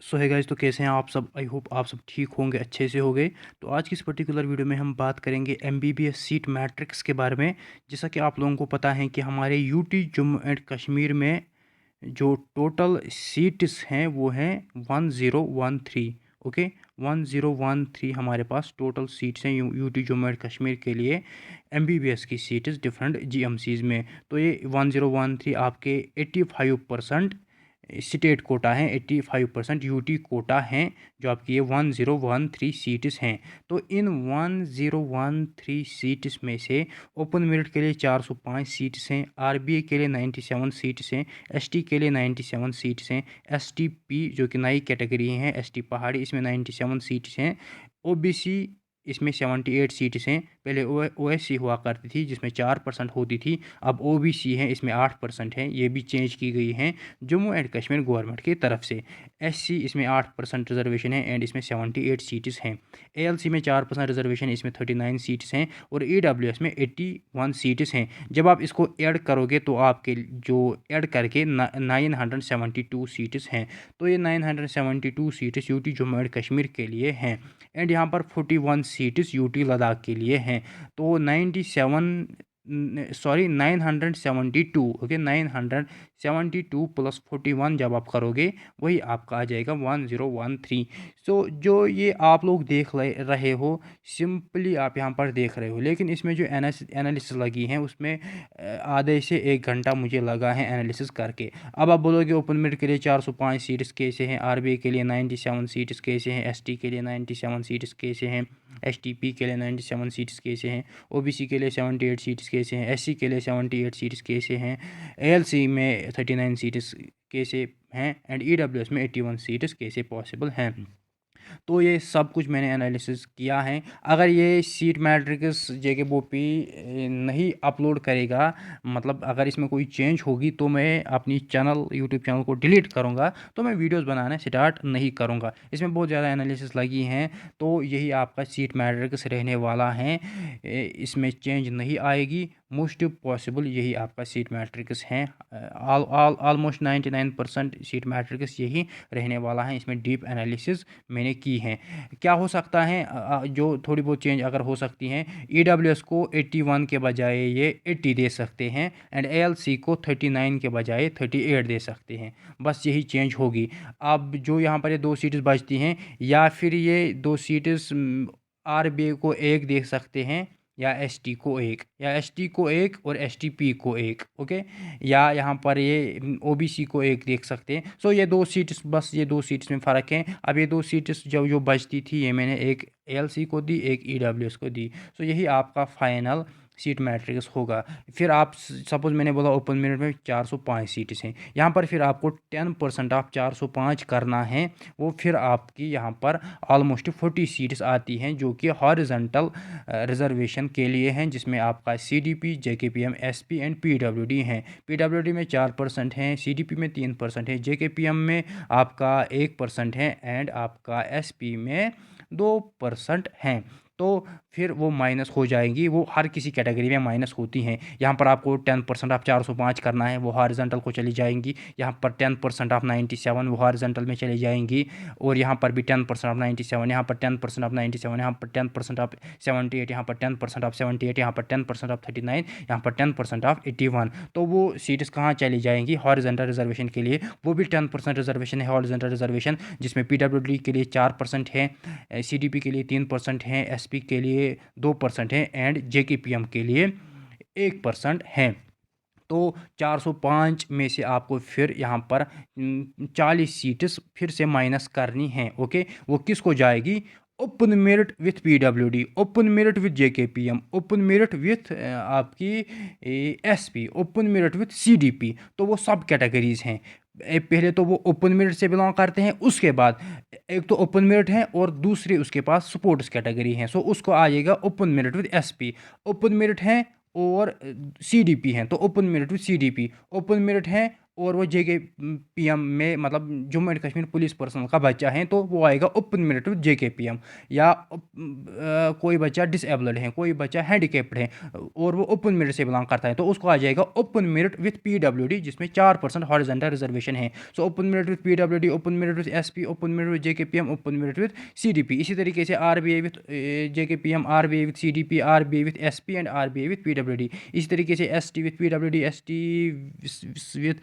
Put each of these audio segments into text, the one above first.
सो है गाइस, तो कैसे हैं आप सब। आई होप आप सब ठीक होंगे, अच्छे से होंगे। तो आज की इस पर्टिकुलर वीडियो में हम बात करेंगे एमबीबीएस सीट मैट्रिक्स के बारे में। जैसा कि आप लोगों को पता है कि हमारे यूटी जम्मू एंड कश्मीर में जो टोटल सीट्स हैं वो हैं 1013। ओके, 1013 हमारे पास टोटल सीट्स हैं यूटी जम्मू एंड कश्मीर के लिए एमबीबीएस की सीट्स डिफरेंट जीएमसीज में। तो ये 1013 आपके 85% स्टेट कोटा हैं, 85% यूटी कोटा हैं, जो आपकी ये 1013 सीट्स हैं। तो इन 1013 सीट्स में से ओपन मेरिट के लिए 405 सीट्स हैं, आरबीए के लिए 97 सीट्स हैं, एसटी के लिए 97 सीट्स हैं, एसटीपी जो कि नई कैटेगरी है एसटी पहाड़ी, इसमें 97 सीट्स हैं, ओबीसी इसमें 78 सीट्स हैं। पहले ओएससी हुआ करती थी जिसमें 4% होती थी, अब ओबीसी है, इसमें 8% है। ये भी चेंज की गई हैं जम्मू एंड कश्मीर गवर्नमेंट की तरफ से। एससी इसमें 8% रिजर्वेशन है एंड इसमें 78 सीट्स हैं। एएलसी में 4% रिजर्वेशन, इसमें 39 सीट्स हैं, और ईडब्ल्यूएस में 81 सीट्स हैं। जब आप इसको ऐड करोगे तो आपके जो ऐड करके 972 सीट्स हैं। तो ये 972 seats UT Jammu and Kashmir के लिए हैं, एंड यहाँ पर 41 सीट्स यूटी लद्दाख के लिए हैं। तो 972, ओके, 972 प्लस 41 जब आप करोगे वही आपका आ जाएगा 1013। सो जो ये आप लोग देख रहे हो, सिंपली आप यहाँ पर देख रहे हो, लेकिन इसमें जो एनालिसिस लगी हैं उसमें आधे से 1 घंटा मुझे लगा है एनालिसिस करके। अब आप बोलोगे ओपन मेरिट के लिए 405 सीट्स कैसे हैं, आरबीए के लिए 97 सीट्स कैसे हैं, एसटी के लिए 97 सीट्स कैसे हैं, एसटीपी के लिए 97 सीट्स कैसे हैं, ओबीसी के लिए 78 सीट्स कैसे हैं, एससी के लिए 78 सीट्स कैसे हैं, एएलसी में 39 सीट्स कैसे हैं, एंड ईडब्ल्यूएस में 81 सीट्स कैसे पॉसिबल हैं। तो ये सब कुछ मैंने एनालिसिस किया है। अगर ये सीट मैट्रिक्स जेके बोपी नहीं अपलोड करेगा, मतलब अगर इसमें कोई चेंज होगी तो मैं अपनी यूट्यूब चैनल को डिलीट करूँगा, तो मैं वीडियोस बनाना स्टार्ट नहीं करूँगा। इसमें बहुत ज़्यादा एनालिसिस लगी हैं, तो यही आपका सीट मैट्रिक्स रहने वाला है, इसमें चेंज नहीं आएगी। मोस्ट पॉसिबल यही आपका सीट मैट्रिक्स है। ऑलमोस्ट 99% सीट मैट्रिक्स यही रहने वाला है। इसमें डीप एनालिसिस मैंने की हैं। क्या हो सकता है, जो थोड़ी बहुत चेंज अगर हो सकती हैं, ईडब्ल्यूएस को 81 के बजाय ये 80 दे सकते हैं, एंड एएलसी को 39 के बजाय 38 दे सकते हैं। बस यही चेंज होगी। अब जो यहाँ पर ये 2 सीट्स बचती हैं, या फिर ये 2 सीट्स आरबीए को 1 दे सकते हैं, या एसटी को 1, या एसटी को 1 और एसटीपी को 1, ओके, या यहाँ पर ये ओबीसी को 1 देख सकते हैं। सो ये 2 सीट्स, बस ये 2 सीट्स में फ़र्क है। अब ये 2 सीट्स जो बचती थी, ये मैंने एक एएलसी को दी, एक ईडब्ल्यूएस को दी। सो यही आपका फाइनल सीट मैट्रिक्स होगा। फिर आप सपोज मैंने बोला ओपन मेरिट में 405 सीट्स हैं, यहाँ पर फिर आपको 10% ऑफ 405 करना है, वो फिर आपकी यहाँ पर ऑलमोस्ट 40 सीट्स आती हैं, जो कि हॉरिजॉन्टल रिजर्वेशन के लिए हैं, जिसमें आपका CDP, JKPM, SP and PWD हैं। पीडब्ल्यूडी में 4% हैं, सीडीपी में 3% है, जेकेपीएम में आपका 1% है, एंड आपका एसपी में 2% हैं। तो फिर वो माइनस हो जाएंगी, वो हर किसी कैटेगरी में माइनस होती हैं। यहाँ पर आपको 10% ऑफ 405 करना है, वो हॉरिजॉन्टल को चली जाएंगी। यहाँ पर 10% ऑफ 97 वो हॉरिजॉन्टल में चली जाएंगी, और यहाँ पर भी 10% ऑफ 97, यहाँ पर 10% ऑफ 97, यहाँ पर 10% ऑफ 78, यहाँ पर 10% ऑफ 78, यहाँ पर 10% ऑफ 39, यहाँ पर 10% ऑफ 81। तो वो सीट्स कहाँ चली जाएंगी, हॉरिजॉन्टल रिजर्वेशन के लिए। वो भी 10% रिजर्वेशन है, हॉरिजॉन्टल रिजर्वेशन, जिसमें पीडब्ल्यूडी के लिए 4% है, सीडीपी के लिए 3% है, एसपी के लिए 2% है, एंड जेकेपीएम के लिए 1% है। तो 405 में से आपको फिर यहाँ पर 40 सीट्स फिर से माइनस करनी है, ओके। वो किसको जाएगी, open merit with PWD, open merit with JKPM, open merit with आपकी SP, open merit with CDP. तो वो सब कैटेगरीज हैं। पहले तो वो ओपन मेरिट से बिलोंग करते हैं, उसके बाद एक तो ओपन मेरिट है और दूसरी उसके पास स्पोर्ट्स कैटेगरी है। सो उसको आ जाएगा open merit with SP. Open merit है और सीडीपी हैं, तो open merit with CDP. Open merit है और वो JKPM में मतलब Jammu and Kashmir police personal का बच्चा है तो वो आएगा ओपन मेरिट विद JKPM। या कोई बच्चा डिसेबल्ड है, कोई बच्चा हैंडीकेप्ड है और वो ओपन मेरिट से बिलोंग करता है तो उसको आ जाएगा ओपन मेरिट विथ PWD, जिसमें 4% हॉरिजॉन्टल रिजर्वेशन है। So open merit with PWD, open merit with SP, open merit with JKPM, open merit with CDP। इसी तरीके से RBI with JKPM, RBI with CDP, RBI with SP and RBI with PWD। इसी तरीके से ST with PWD, ST with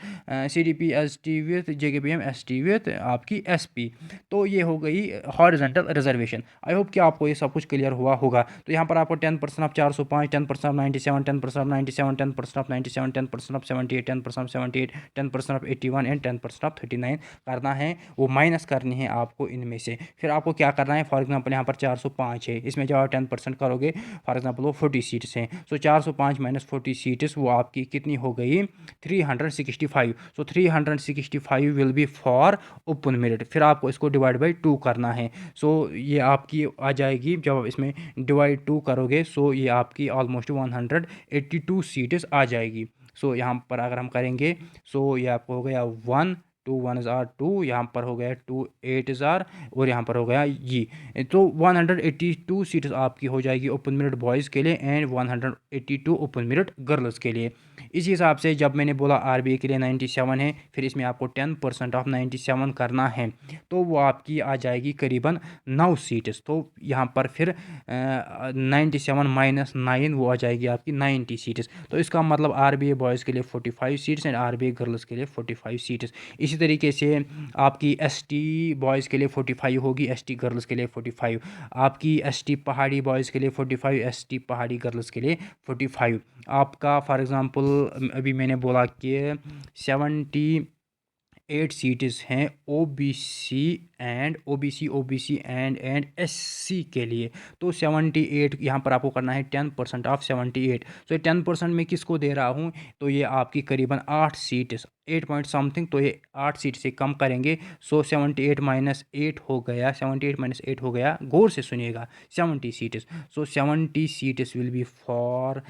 CDP, ST with JKPM, ST with आपकी SP। तो ये हो गई हॉरिजॉन्टल रिजर्वेशन। आई होप कि आपको ये सब कुछ क्लियर हुआ होगा। तो यहाँ पर आपको 10% of 405, 10% of 97, 10% of 97, 10% of 97, 10% of 78, 10% of 78, 10% of 81 and 10% of 39 करना है। वो माइनस करनी है आपको इनमें से। फिर आपको क्या करना है, फॉर एग्जाम्पल यहाँ पर 405 है, इसमें जब आप 10% करोगे फॉर एग्जाम्पल वो 40 सीट्स हैं। सो 405 माइनस 40 सीट्स वो आपकी कितनी हो गई, 365। सो 365 will be for open merit. फिर आपको इसको डिवाइड बाई 2 करना है। सो ये आपकी आ जाएगी, जब आप इसमें डिवाइड 2 करोगे सो ये आपकी ऑलमोस्ट 182 सीट्स आ जाएगी। सो यहाँ पर अगर हम करेंगे सो ये आपको हो गया 1, 2 1 आर 2, यहाँ पर हो गया 2 8 आर और यहाँ पर हो गया ये। तो 182 सीट्स आपकी हो जाएगी ओपन मेरिट बॉयज़ के लिए एंड 182 ओपन मेरिट गर्ल्स के लिए। इसी हिसाब से जब मैंने बोला RBI के लिए 97 है, फिर इसमें आपको 10% ऑफ 97 करना है तो वो आपकी आ जाएगी करीबन 9 सीट्स। तो यहाँ पर फिर 97 माइनस 9 वो आ जाएगी आपकी 90 सीट्स। तो इसका मतलब RBI बॉयज़ के लिए 45 सीट्स एंड RBI गर्ल्स के लिए 45 सीट्स। इसी तरीके से आपकी ST बॉयज़ के लिए 45 होगी, ST गर्ल्स के लिए 45, आपकी ST पहाड़ी बॉयज़ के लिए 45, ST पहाड़ी गर्ल्स के लिए 45। आपका फॉर एग्ज़ाम्पल अभी मैंने बोला कि 78 सीट्स हैं OBC एंड SC के लिए। तो 78 यहाँ पर आपको करना है 10% ऑफ 78। तो ये 10% में किसको दे रहा हूँ, तो ये आपकी करीबन 8 सीट्स, 8 पॉइंट समथिंग, तो ये 8 सीट से कम करेंगे। सो 78 माइनस 8 हो गया, 78 माइनस 8 हो गया, गौर से सुनिएगा, 70 seats. So 70 seats will be for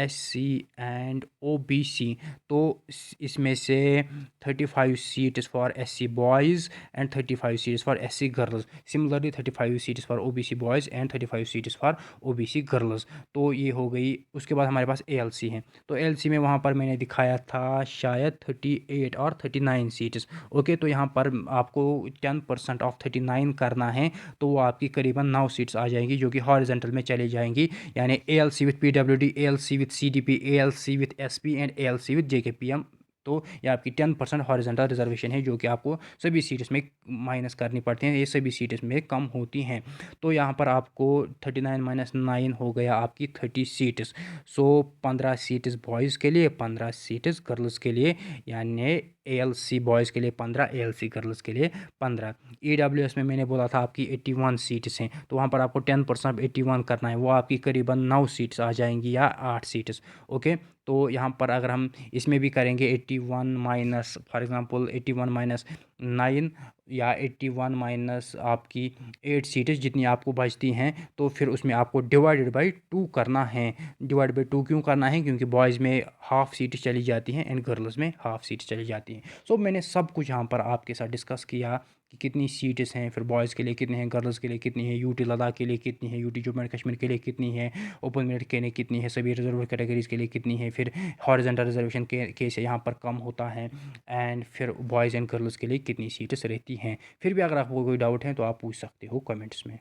SC and OBC। तो इसमें से 35 seats for SC boys and 35 seats for SC girls. Similarly 35 seats for OBC boys and 35 seats for OBC girls. तो ये हो गई। उसके बाद हमारे पास ALC है। तो ALC में वहाँ पर मैंने दिखाया था शायद 38 और 39 सीट्स। ओके, तो यहाँ पर आपको 10% ऑफ 39 करना है तो वो आपकी करीबन 9 सीट्स आ जाएंगी जो कि हॉरिजॉन्टल में चली जाएंगी, यानी ALC with PWD, ALC with CDP, ALC with SP and ALC with JKPM। तो ये आपकी 10% हॉरिजॉन्टल रिजर्वेशन है जो कि आपको सभी सीट्स में माइनस करनी पड़ती हैं, ये सभी सीट्स में कम होती हैं। तो यहाँ पर आपको 39 माइनस 9 हो गया आपकी 30 सीट्स। सो 15 सीट्स बॉयज़ के लिए, 15 सीट्स गर्ल्स के लिए, यानी ALC बॉयज़ के लिए 15, ALC गर्ल्स के लिए 15। EWS में मैंने बोला था आपकी 81 सीट्स हैं तो वहाँ पर आपको 10% 81 करना है, वो आपकी करीबन 9 सीट्स आ जाएंगी या 8 सीट्स। ओके, तो यहाँ पर अगर हम इसमें भी करेंगे 81 माइनस फॉर एग्जांपल 81 माइनस 9 या 81 माइनस आपकी 8 सीट्स जितनी आपको बचती हैं, तो फिर उसमें आपको डिवाइडेड बाई 2 करना है। डिवाइड बाई 2 क्यों करना है, क्योंकि बॉयज़ में हाफ सीट चली जाती हैं एंड गर्ल्स में हाफ सीट चली जाती हैं। सो मैंने सब कुछ यहाँ पर आपके साथ डिस्कस किया कि कितनी सीट्स हैं, फिर बॉयज़ के लिए कितने हैं, गर्ल्स के लिए कितनी है, UT लद्दाख के लिए कितनी है, UT जम्मू एंड कश्मीर के लिए कितनी है, ओपन मेरिट के लिए कितनी है, सभी रिजर्व कैटेगरीज़ के लिए कितनी है, फिर हॉरिजॉन्टल रिजर्वेशन के केस यहाँ पर कम होता है एंड फिर बॉयज़ एंड गर्ल्स के लिए कितनी सीट्स रहती हैं। फिर भी अगर आपको कोई डाउट है तो आप पूछ सकते हो कमेंट्स में।